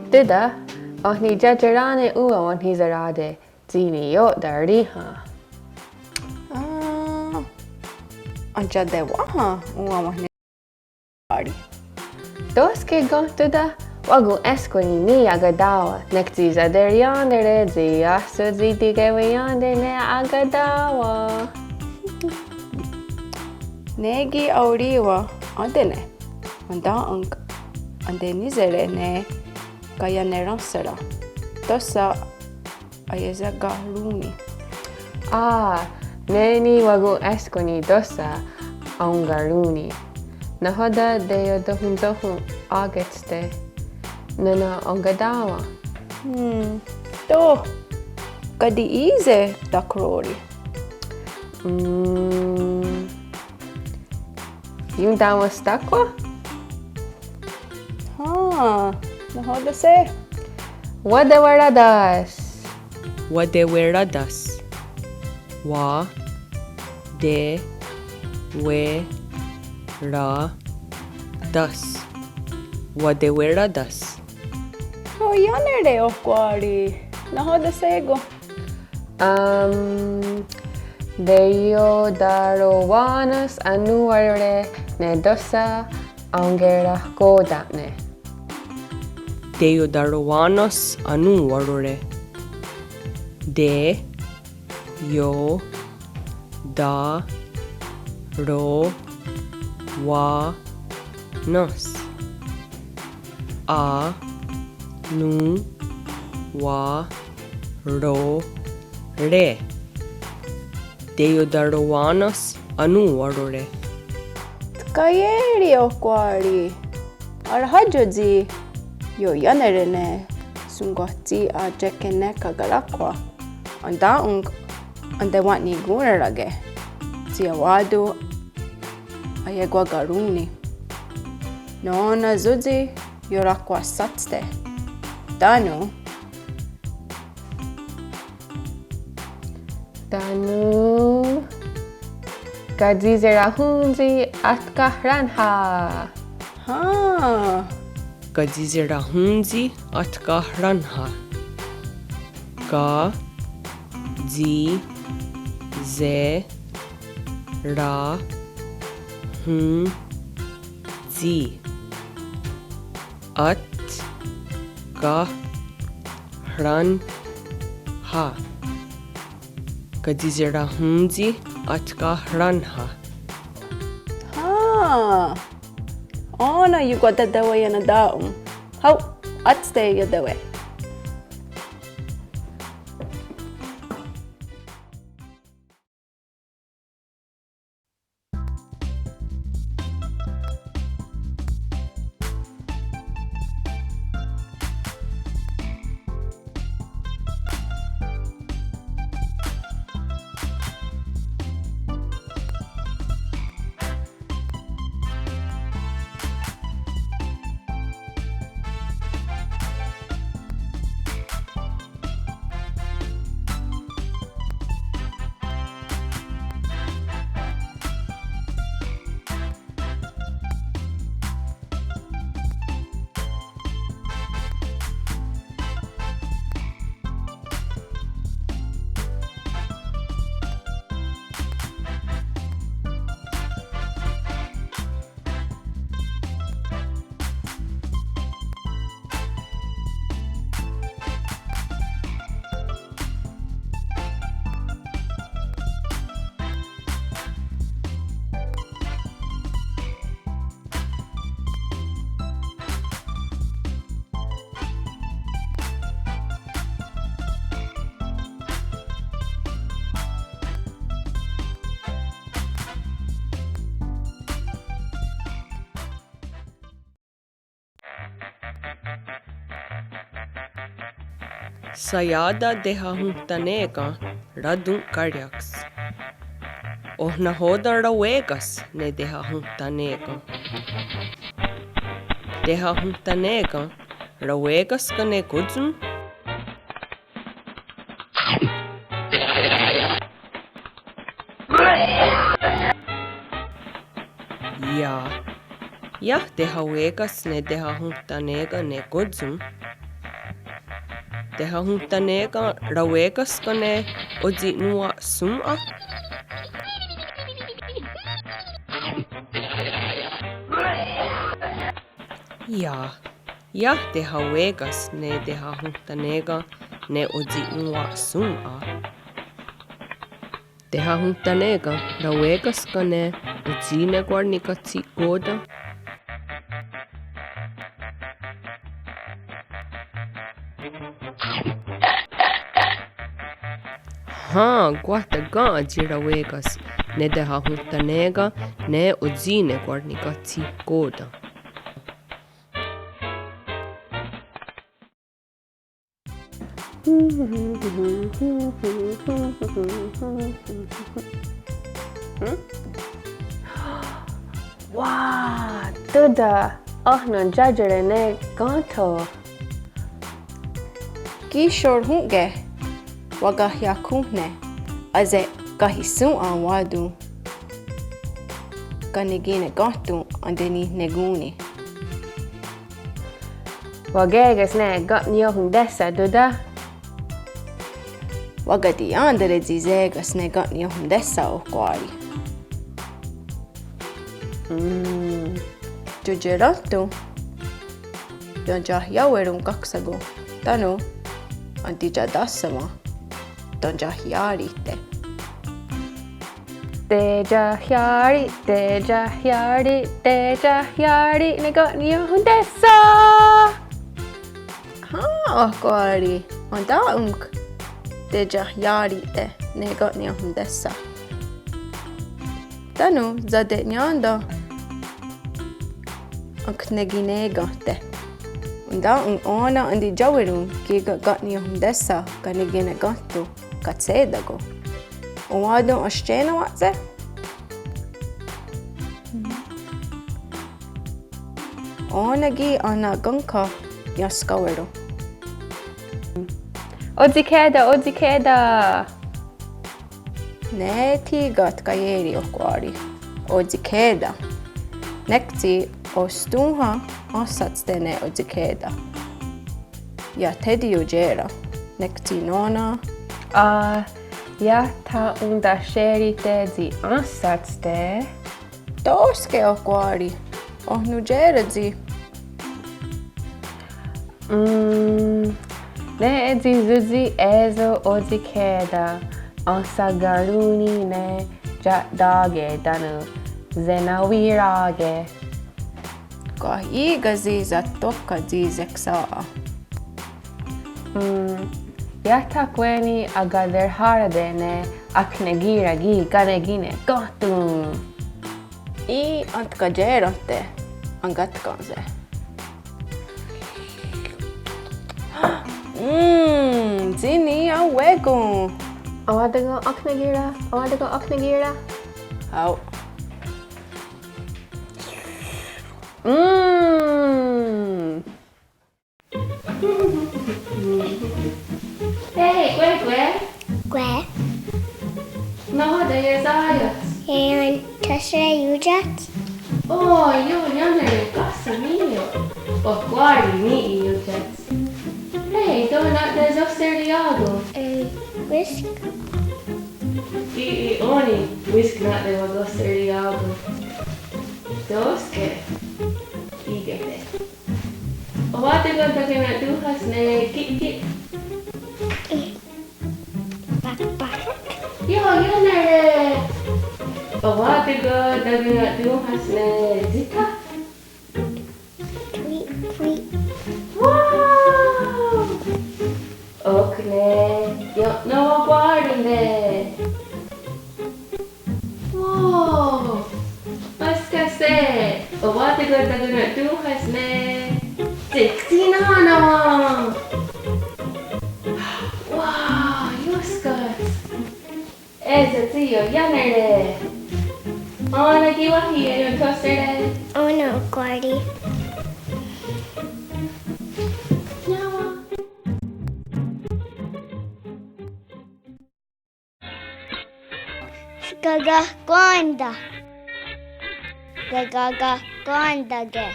Dida, ohni jajarane ua ohni zarade, zini yo dardi ha. Ancha de waha ua mahne party. Dos ke gontuda, wagu esquini ni agadawa, nekti zader yandere zi asu ziti gewe yande ne agadawa. Negi auriwa andene, anda ang ande nizere ne kaya neransera. Tosa ayeza garuni. Neni wagu esquini dosa aungaruni. Nahoda de dohun agetse nana ongadawa. To kadi ize takrori. Yung dawa stakwa? Nahoda se. Wadawaradas. Wadeweradas. Wa de we ra das. Wadeweradas. Yanere okwari. Nahoda sego. Deyo darowanas anuare ne dosa aungera kodapne. Deodarowanos anu warore. De yo da ro wa nos. A nu wa ro re. Deodarowanos anu warore. Kayeri okwari. Arhajoji yo yanere ne sungoti a jekene kagarakwa. Anda ande watni gunarage. Tiawadu ayegwa garuni. Nona zuzi yorakwa satste. Danu Gadzizera hunzi atkahranha. Gadzizera hunzi atkahranha. Ga zi ze ra hun zi at ka hran ha. Gadzizera hunzi atka hranha. Ona you got that way and a down. How at stay the way. Sayada deha huntaneka radun karjaks. Ohna hodan rawegas ne deha huntaneka. Deha huntaneka rawegas kane kudzun Ja. Ja teha uegas ne teha huntanega ne godzum. Teha huntanega rauegas kane oji nua sum'a. Ja. Ja teha uegas ne teha huntanega ne oji nua sum'a. Teha huntanega rauegas kane oji ne guarnikatsi goda. Guata gaji rauegas ne teha huntanega ne oji ne guarnikatsi goda. Wow, tuda. Ahna jajere ne ganto. Gi shor hunge. Waga yakune. Aze gahisun an wadu. Ganigine gantu andeni neguni. Wagegas ne got nyohun dessa tuda. Waga di andere zizegas ne gatni ohun dessa o kwari. Jujeratu. Donja yawerun kaksago. Tanu. Antija dassama. Donja yarite. Deja hyari, deja hyari, deja hyari, ne got nyohun dessa. Kwari. Anda Deja yarite ne gatni ohun dessa. Tanu zade nyanda. Aknegine gatte. Unda ona andi jawerun giga gatni ohun dessa ganigine gattu katsedago. Owado ashchena watse? Onagi ana ganka yaskawero. Oji keda. Ne tigat kajeri okwari. Oji keda. Nekti ostunha asatstene oji keda. Ja tedi ujera. Nekti nona. Ja ta unda sherite zi ansatste. Toske okwari. Ohnujera zi. Ne zi zuzi ezo oji keda. Ansa garuni ne dage danu. Zenawirage. Kahiga zi za tokka zi zeksaa. Yata kweni agader harade ne aknegira gi ganegine gotum. I antkajerotte angatkanse. Zini awegu. Awadago aknegira. Au. Hey, Gwe. Gwe. No, det är Zayas. En törsre jujat. Jo, jag är gassa mio. Och guardi ni jujats. Hey, då är det Zosteriago. Whisk. Oni, whisk not det var Zosteriago. Doske. Igete. Och vad det går att kunna du has ne kit. Jo, jag när det. Och vad det går att kunna du has ne zita. Tweet. Wow! Och ne, no guardi ne. Wow! Vad ska jag säga? Och vad det går att kunna du has ne. 69. Wow, Juskas. Ese tío, ya nere. Ana kiwahi yung toaster. Oh no, Gordy. Nyawa. Gaga Gwanda. Gaga gondage.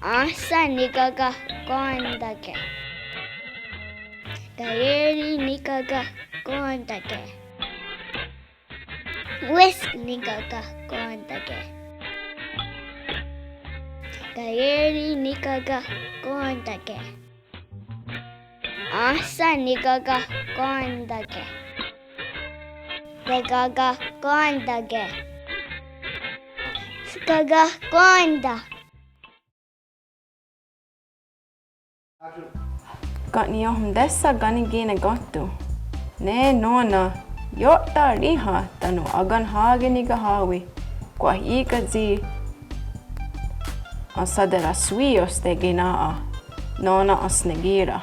Asa nigaga gondage. Gaeri nigaga gondage. Whisk nigaga gondage. Gaeri nigaga gondage. Asa nigaga gondage. Gaga gondage. Gaga gonda. Gani ohum dessa gani gene gottu. Ne nona jotta liha tanu agan hageniga hawi. Kwa hiika zi asadera suios te ginaa. Nona asnegira.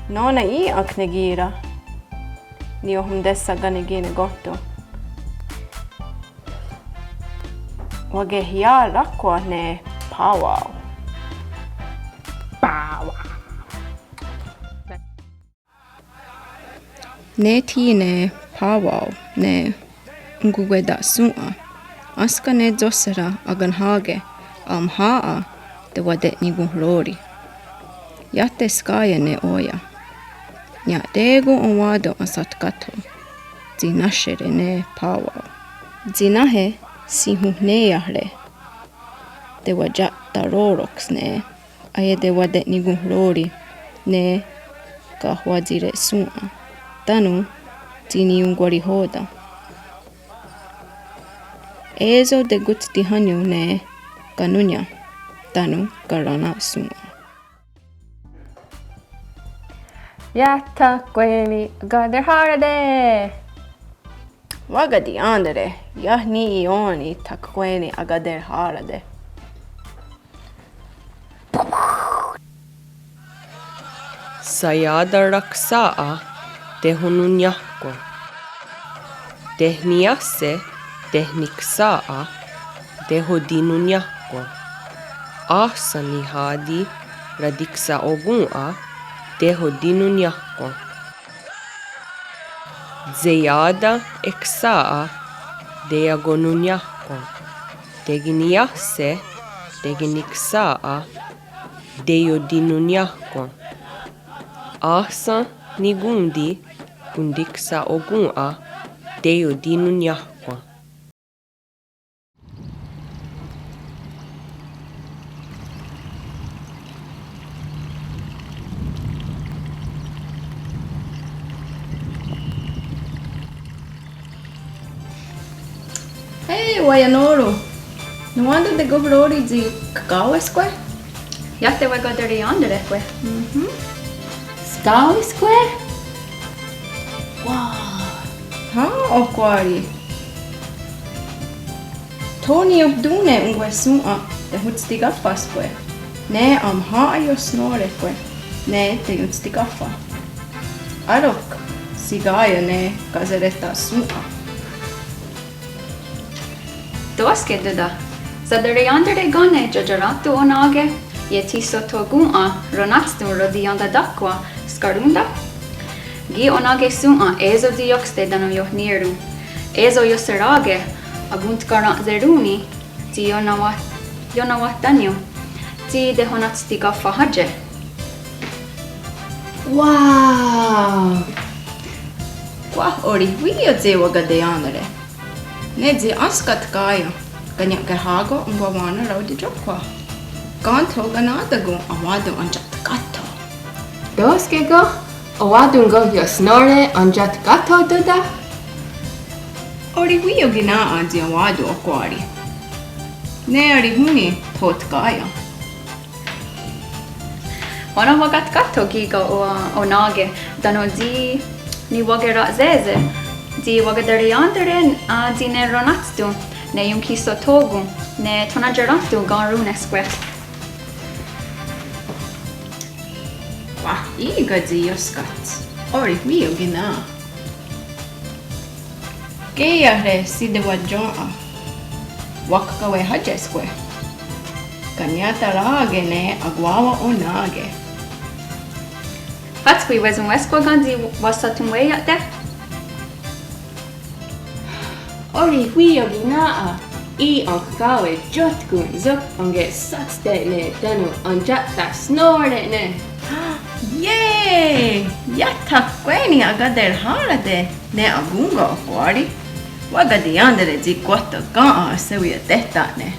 Nona I aknegira. Ni ohum dessa gani gene gottu. Wage hia rakwa ne powwow. Ne tine powwow ne nguweda sua. Aska ne dzosera agan hage am haa te wadet nigu rori. Yatte skaya ne oya. Nya dego onwado asat kato. Zinashere ne powwow. Zinahe si ne yahre. Te wajat taroroks ne. Aye de wadet nigu rori ne kahwadzire sua. Tanu tini ungwari hoda. Ezo de gutsti hanyu ne kanunya. Tanu karana sua. Yatta kweni gader harade. Wagadi andere. Yahni ioni takweni agader harade. Sayada raksaa tehununyahko. Tehniasse tehniksaa tehodinunyahko. Ahsani hadi radiksa ogun'a tehodinunyahko. Zeyada eksaa deagonunyahko. Teginiasse teginiksaa deodinunyahko. Ahsa nigundi gundiksa ogun'a deodinunyahko. Hey, Wayanoro. No wonder the gobrori zi kakao esque? Yatte vai godere andere que. Skau square? Ha, okwari. Tony of dune ungue sua te hutstiga fasque. Ne am ha jo snoreque. Ne te hutstiga fa. Arok, sigaja ne kazereta sua. Doske duda. Zadere andere gone jojorato onage. Yetiso togun'a ronatstu rodianda dakwa skarunda. Gi onage su'a ezo diokste dano yohniru. Ezo yoserage aguntgara zeruni ti yonawat danyo. Ti dehonatsti gaffa haje. Wow! Qua ori video ze wagade andere. Ne zi askat kaya. Kanya gahago umbawana raudi jokwa. Ganto ganadago awado anjat gato. Doske go owadungo yosnore anjat gato duda. Ori wio gina anzi awado okwari. Ne ori huni tot kaya. Ona wagat gatto giga onage dano zi ni wagera zeze. Zi wagadere andere zi ne ronatstu ne yunkiso togu ne tonagerantu garunesque. Wah, iga zi yoskat. Ori wio gina. Geyahre si de wajoa. Wakkawe hajesque. Kanyata rage ne agwawa onage. Hatskui wezun wesqua ganzi wasatumwe yatte? Ori hui o ginaa. I on kawe jotgun zuk on get satste ne danu on jatta snore ne. Yay! Yatta kweni agader harade ne agunga fuari. Wagadi andere zi kotta gaa sewia tehta ne.